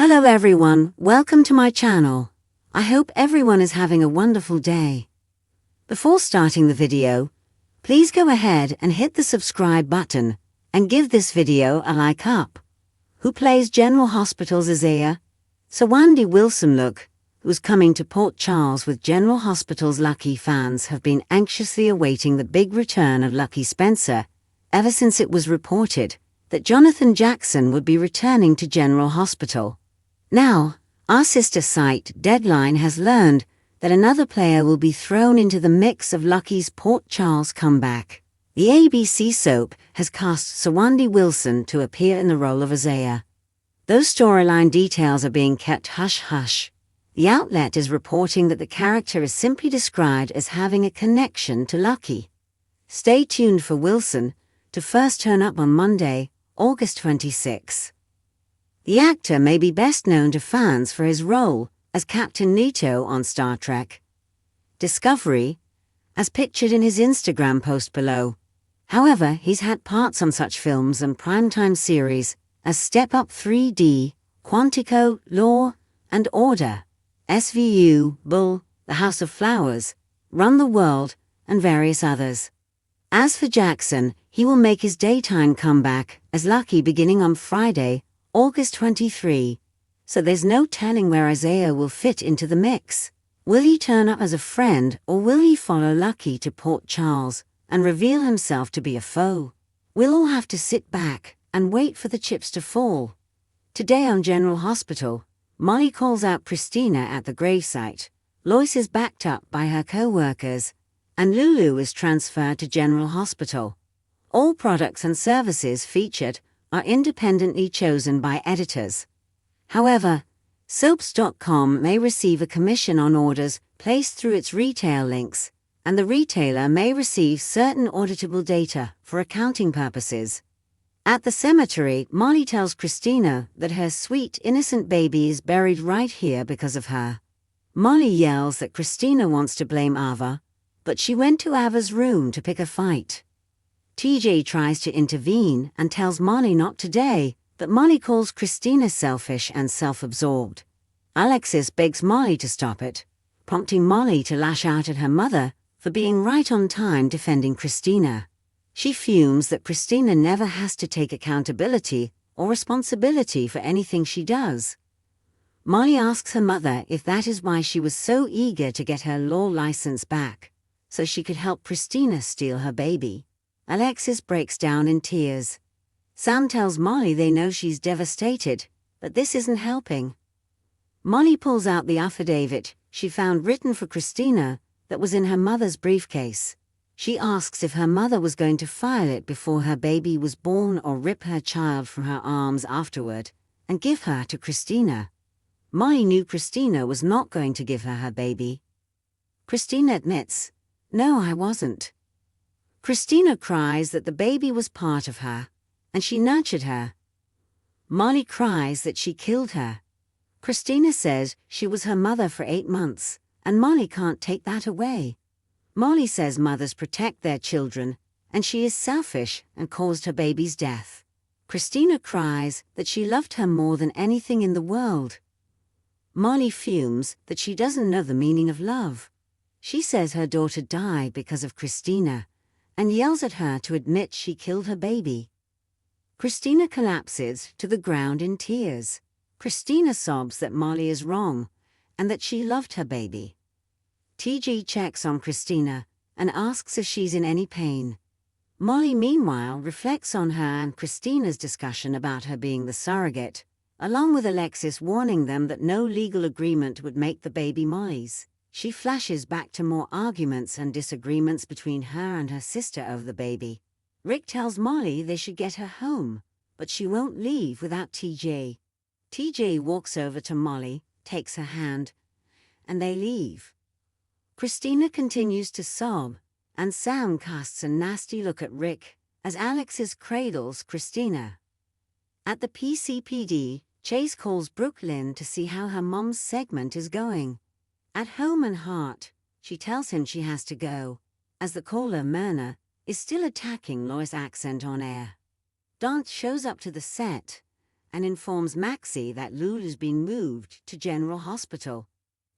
Hello everyone, welcome to my channel. I hope everyone is having a wonderful day. Before starting the video, please go ahead and hit the subscribe button and give this video a like up. Who plays General Hospital's Isaiah? Sawandi Wilson who's coming to Port Charles with General Hospital's Lucky fans have been anxiously awaiting the big return of Lucky Spencer ever since it was reported that Jonathan Jackson would be returning to General Hospital. Now, our sister site Deadline has learned that another player will be thrown into the mix of Lucky's Port Charles comeback. The ABC soap has cast Sawandi Wilson to appear in the role of Isaiah. Those storyline details are being kept hush-hush. The outlet is reporting that the character is simply described as having a connection to Lucky. Stay tuned for Wilson to first turn up on Monday, August 26. The actor may be best known to fans for his role as Captain Nito on Star Trek Discovery, as pictured in his Instagram post below. However, he's had parts on such films and primetime series as Step Up 3D, Quantico, Law and Order, SVU, Bull, The House of Flowers, Run the World, and various others. As for Jackson, he will make his daytime comeback as Lucky beginning on Friday, August 23, so there's no telling where Isaiah will fit into the mix. Will he turn up as a friend or will he follow Lucky to Port Charles and reveal himself to be a foe? We'll all have to sit back and wait for the chips to fall. Today on General Hospital, Molly calls out Christina at the gravesite, Lois is backed up by her co-workers, and Lulu is transferred to General Hospital. All products and services featured are independently chosen by editors. However, Soaps.com may receive a commission on orders placed through its retail links, and the retailer may receive certain auditable data for accounting purposes. At the cemetery, Molly tells Christina that her sweet, innocent baby is buried right here because of her. Molly yells that Christina wants to blame Ava, but she went to Ava's room to pick a fight. TJ tries to intervene and tells Molly not today, but Molly calls Christina selfish and self-absorbed. Alexis begs Molly to stop it, prompting Molly to lash out at her mother for being right on time defending Christina. She fumes that Christina never has to take accountability or responsibility for anything she does. Molly asks her mother if that is why she was so eager to get her law license back, so she could help Christina steal her baby. Alexis breaks down in tears. Sam tells Molly they know she's devastated, but this isn't helping. Molly pulls out the affidavit she found written for Christina that was in her mother's briefcase. She asks if her mother was going to file it before her baby was born or rip her child from her arms afterward and give her to Christina. Molly knew Christina was not going to give her baby. Christina admits, "No, I wasn't." Christina cries that the baby was part of her, and she nurtured her. Molly cries that she killed her. Christina says she was her mother for 8 months, and Molly can't take that away. Molly says mothers protect their children, and she is selfish and caused her baby's death. Christina cries that she loved her more than anything in the world. Molly fumes that she doesn't know the meaning of love. She says her daughter died because of Christina, and yells at her to admit she killed her baby. Christina collapses to the ground in tears. Christina sobs that Molly is wrong, and that she loved her baby. TG checks on Christina and asks if she's in any pain. Molly meanwhile reflects on her and Christina's discussion about her being the surrogate, along with Alexis warning them that no legal agreement would make the baby Molly's. She flashes back to more arguments and disagreements between her and her sister over the baby. Rick tells Molly they should get her home, but she won't leave without TJ. TJ walks over to Molly, takes her hand, and they leave. Christina continues to sob, and Sam casts a nasty look at Rick as Alexis cradles Christina. At the PCPD, Chase calls Brooklyn to see how her mom's segment is going. At home and heart, she tells him she has to go, as the caller Myrna is still attacking Lois' accent on air. Dante shows up to the set and informs Maxie that Lulu's been moved to General Hospital.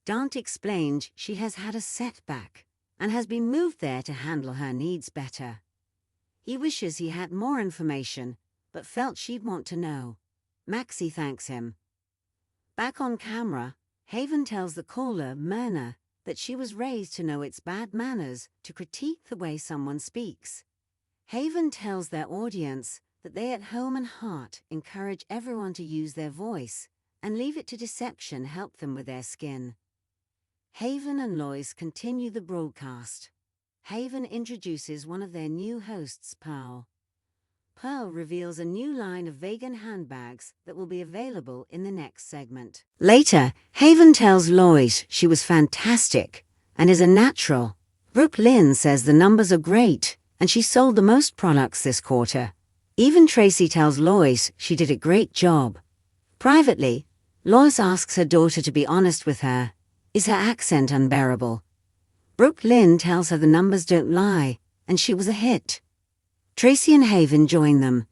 Dante explains she has had a setback and has been moved there to handle her needs better. He wishes he had more information, but felt she'd want to know. Maxie thanks him. Back on camera, Haven tells the caller, Myrna, that she was raised to know it's bad manners to critique the way someone speaks. Haven tells their audience that they at home and heart encourage everyone to use their voice and leave it to deception help them with their skin. Haven and Lois continue the broadcast. Haven introduces one of their new hosts, Pearl. Pearl reveals a new line of vegan handbags that will be available in the next segment. Later, Haven tells Lois she was fantastic and is a natural. Brooke Lynn says the numbers are great and she sold the most products this quarter. Even Tracy tells Lois she did a great job. Privately, Lois asks her daughter to be honest with her. Is her accent unbearable? Brooke Lynn tells her the numbers don't lie, and she was a hit. Tracy and Haven join them.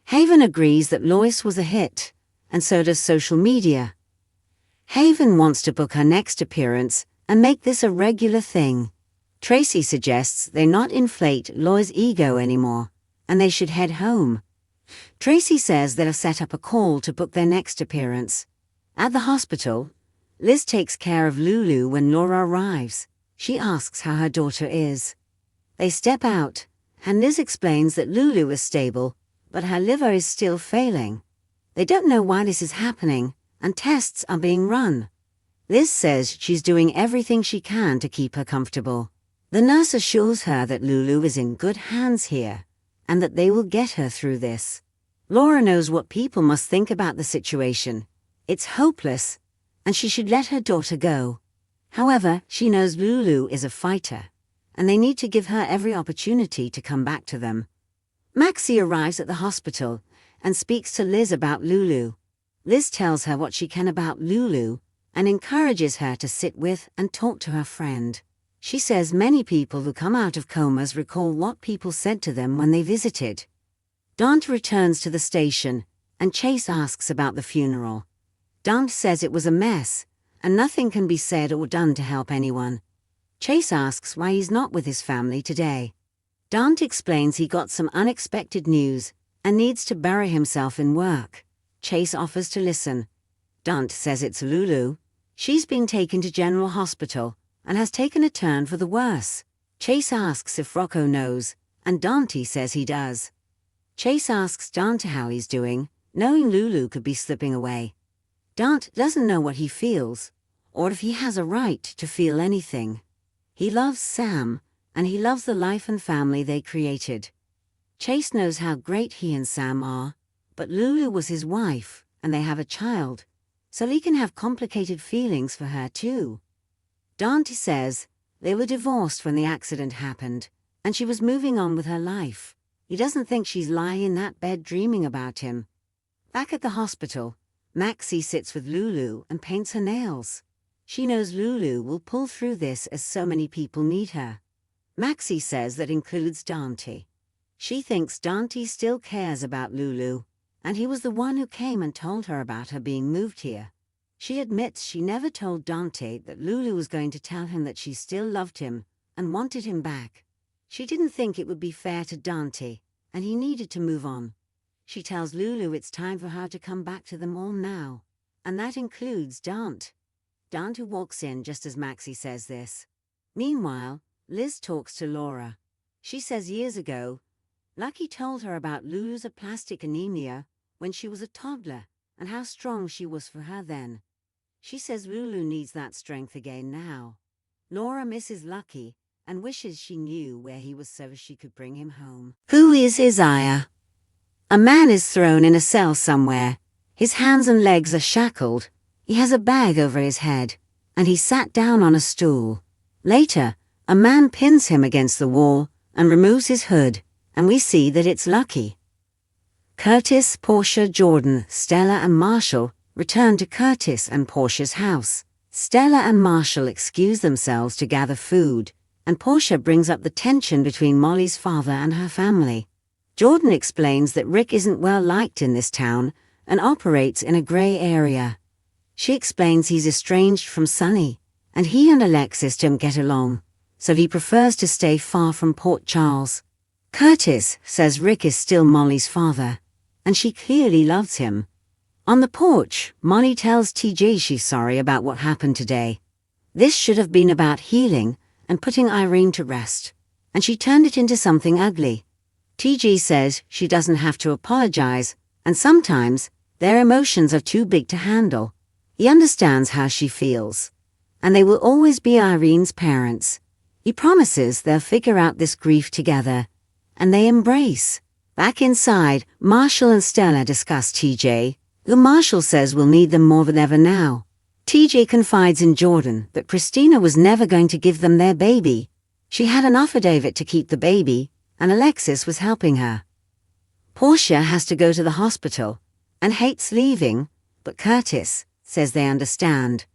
Haven agrees that Lois was a hit, and so does social media. Haven wants to book her next appearance and make this a regular thing. Tracy suggests they not inflate Lois' ego anymore, and they should head home. Tracy says they'll set up a call to book their next appearance. At the hospital, Liz takes care of Lulu when Laura arrives. She asks how her daughter is. They step out, and Liz explains that Lulu is stable, but her liver is still failing. They don't know why this is happening, and tests are being run. Liz says she's doing everything she can to keep her comfortable. The nurse assures her that Lulu is in good hands here, and that they will get her through this. Laura knows what people must think about the situation. It's hopeless, and she should let her daughter go. However, she knows Lulu is a fighter, and they need to give her every opportunity to come back to them. Maxie arrives at the hospital and speaks to Liz about Lulu. Liz tells her what she can about Lulu and encourages her to sit with and talk to her friend. She says many people who come out of comas recall what people said to them when they visited. Dante returns to the station, and Chase asks about the funeral. Dante says it was a mess, and nothing can be said or done to help anyone. Chase asks why he's not with his family today. Dante explains he got some unexpected news and needs to bury himself in work. Chase offers to listen. Dante says it's Lulu. She's been taken to General Hospital and has taken a turn for the worse. Chase asks if Rocco knows, and Dante says he does. Chase asks Dante how he's doing, knowing Lulu could be slipping away. Dante doesn't know what he feels, or if he has a right to feel anything. He loves Sam, and he loves the life and family they created. Chase knows how great he and Sam are, but Lulu was his wife, and they have a child, so he can have complicated feelings for her too. Dante says they were divorced when the accident happened, and she was moving on with her life. He doesn't think she's lying in that bed dreaming about him. Back at the hospital, Maxie sits with Lulu and paints her nails. She knows Lulu will pull through this as so many people need her. Maxie says that includes Dante. She thinks Dante still cares about Lulu, and he was the one who came and told her about her being moved here. She admits she never told Dante that Lulu was going to tell him that she still loved him and wanted him back. She didn't think it would be fair to Dante, and he needed to move on. She tells Lulu it's time for her to come back to them all now, and that includes Dante. Dante walks in just as Maxie says this. Meanwhile, Liz talks to Laura. She says years ago, Lucky told her about Lulu's aplastic anemia when she was a toddler and how strong she was for her then. She says Lulu needs that strength again now. Laura misses Lucky and wishes she knew where he was so she could bring him home. Who is Isaiah? A man is thrown in a cell somewhere. His hands and legs are shackled. He has a bag over his head, and he sat down on a stool. Later, a man pins him against the wall and removes his hood, and we see that it's Lucky. Curtis, Portia, Jordan, Stella, and Marshall return to Curtis and Portia's house. Stella and Marshall excuse themselves to gather food, and Portia brings up the tension between Molly's father and her family. Jordan explains that Rick isn't well liked in this town, and operates in a gray area. She explains he's estranged from Sunny, and he and Alexis don't get along, so he prefers to stay far from Port Charles. Curtis says Rick is still Molly's father, and she clearly loves him. On the porch, Molly tells TJ she's sorry about what happened today. This should have been about healing and putting Irene to rest, and she turned it into something ugly. TJ says she doesn't have to apologize, and sometimes their emotions are too big to handle. He understands how she feels, and they will always be Irene's parents. He promises they'll figure out this grief together, and they embrace. Back inside, Marshall and Stella discuss TJ, who Marshall says will need them more than ever now. TJ confides in Jordan that Christina was never going to give them their baby. She had an affidavit to keep the baby, and Alexis was helping her. Portia has to go to the hospital and hates leaving, but Curtis says they understand.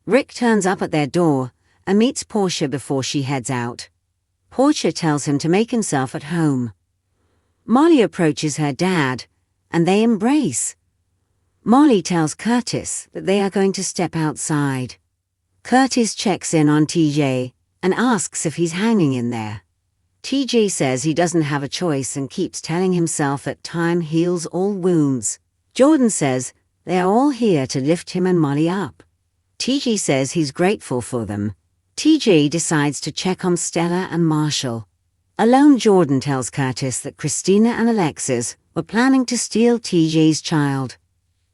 Rick turns up at their door and meets Portia before she heads out. Portia tells him to make himself at home. Molly approaches her dad, and they embrace. Molly tells Curtis that they are going to step outside. Curtis checks in on TJ and asks if he's hanging in there. TJ says he doesn't have a choice and keeps telling himself that time heals all wounds. Jordan says they are all here to lift him and Molly up. TJ says he's grateful for them. TJ decides to check on Stella and Marshall. Alone, Jordan tells Curtis that Christina and Alexis were planning to steal TJ's child.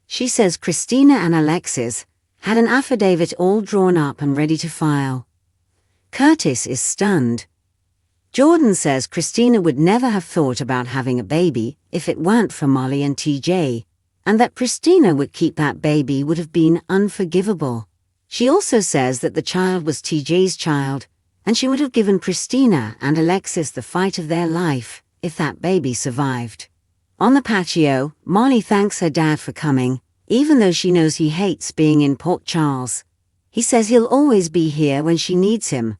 She says Christina and Alexis had an affidavit all drawn up and ready to file. Curtis is stunned. Jordan says Christina would never have thought about having a baby if it weren't for Molly and TJ, and that Christina would keep that baby would have been unforgivable. She also says that the child was TJ's child, and she would have given Christina and Alexis the fight of their life if that baby survived. On the patio, Molly thanks her dad for coming, even though she knows he hates being in Port Charles. He says he'll always be here when she needs him.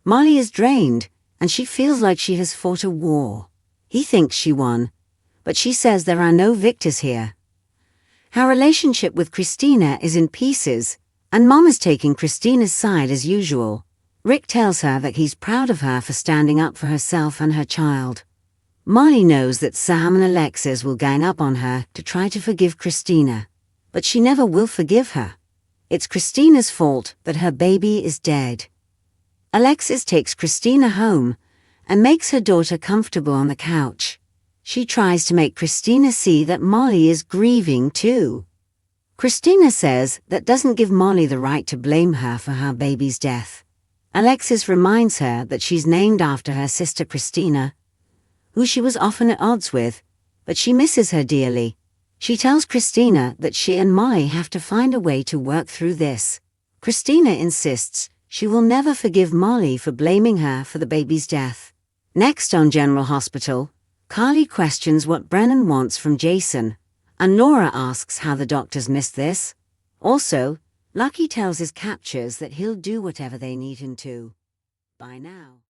Molly is drained, and she feels like she has fought a war. He thinks she won, but she says there are no victors here. Her relationship with Christina is in pieces, and Mom is taking Christina's side as usual. Rick tells her that he's proud of her for standing up for herself and her child. Molly knows that Sam and Alexis will gang up on her to try to forgive Christina, but she never will forgive her. It's Christina's fault that her baby is dead. Alexis takes Christina home and makes her daughter comfortable on the couch. She tries to make Christina see that Molly is grieving too. Christina says that doesn't give Molly the right to blame her for her baby's death. Alexis reminds her that she's named after her sister Christina, who she was often at odds with, but she misses her dearly. She tells Christina that she and Molly have to find a way to work through this. Christina insists she will never forgive Molly for blaming her for the baby's death. Next on General Hospital, Carly questions what Brennan wants from Jason, and Laura asks how the doctors missed this. Also, Lucky tells his captors that he'll do whatever they need him to. Bye now.